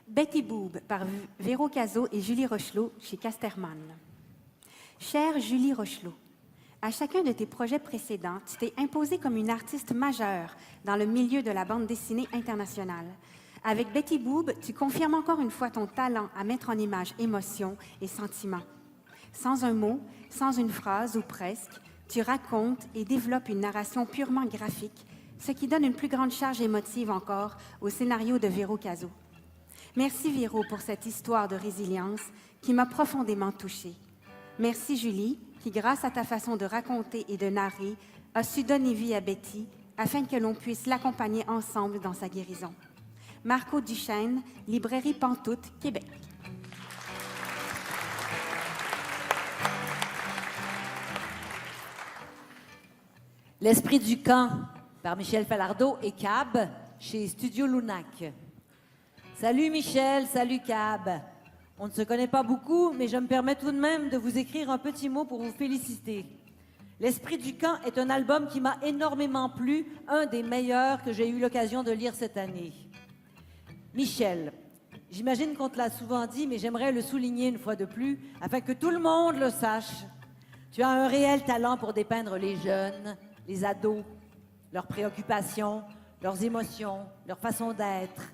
Betty Boob par Véro Cazot et Julie Rochelot chez Casterman. Chère Julie Rochelot, à chacun de tes projets précédents, tu t'es imposée comme une artiste majeure dans le milieu de la bande dessinée internationale. Avec Betty Boob, tu confirmes encore une fois ton talent à mettre en image émotions et sentiments. Sans un mot, sans une phrase ou presque, tu racontes et développes une narration purement graphique, ce qui donne une plus grande charge émotive encore au scénario de Véro Cazot. Merci Véro pour cette histoire de résilience qui m'a profondément touchée. Merci Julie, qui grâce à ta façon de raconter et de narrer, a su donner vie à Betty afin que l'on puisse l'accompagner ensemble dans sa guérison. Marco Duchesne, Librairie Pantoute, Québec. L'esprit du camp par Michel Falardeau et Cab chez Studio Lunac. Salut Michel, salut Cab. On ne se connaît pas beaucoup, mais je me permets tout de même de vous écrire un petit mot pour vous féliciter. L'esprit du camp est un album qui m'a énormément plu, un des meilleurs que j'ai eu l'occasion de lire cette année. Michel, j'imagine qu'on te l'a souvent dit, mais j'aimerais le souligner une fois de plus, afin que tout le monde le sache. Tu as un réel talent pour dépeindre les jeunes, les ados, leurs préoccupations, leurs émotions, leur façon d'être.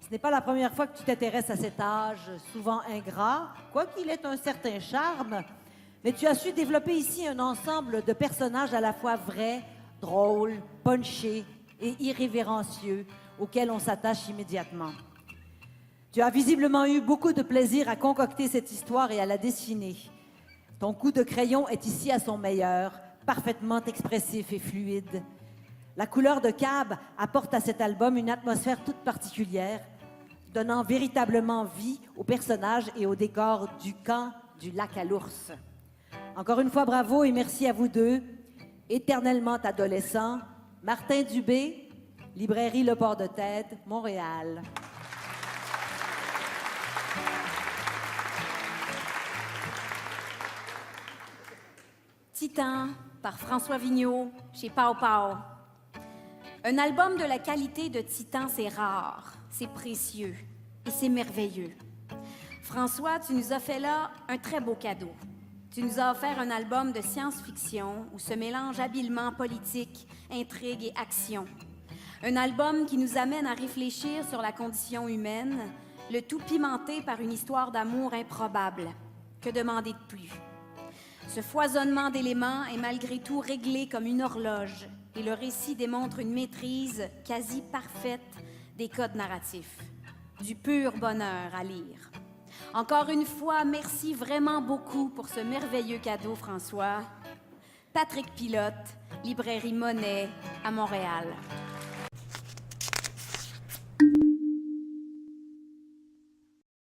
Ce n'est pas la première fois que tu t'intéresses à cet âge, souvent ingrat, quoiqu'il ait un certain charme, mais tu as su développer ici un ensemble de personnages à la fois vrais, drôles, punchés et irrévérencieux, auxquels on s'attache immédiatement. Tu as visiblement eu beaucoup de plaisir à concocter cette histoire et à la dessiner. Ton coup de crayon est ici à son meilleur, parfaitement expressif et fluide. La couleur de Cab apporte à cet album une atmosphère toute particulière, donnant véritablement vie aux personnages et au décor du camp du lac à l'ours. Encore une fois, bravo et merci à vous deux. Éternellement adolescent, Martin Dubé, Librairie Le Port de Tête, Montréal. Titan par François Vigneault chez Pau Pau. Un album de la qualité de Titan, c'est rare, c'est précieux et c'est merveilleux. François, tu nous as fait là un très beau cadeau. Tu nous as offert un album de science-fiction où se mélangent habilement politique, intrigue et action. Un album qui nous amène à réfléchir sur la condition humaine, le tout pimenté par une histoire d'amour improbable. Que demander de plus? Ce foisonnement d'éléments est malgré tout réglé comme une horloge et le récit démontre une maîtrise quasi parfaite des codes narratifs. Du pur bonheur à lire. Encore une fois, merci vraiment beaucoup pour ce merveilleux cadeau, François. Patrick Pilote, Librairie Monet à Montréal.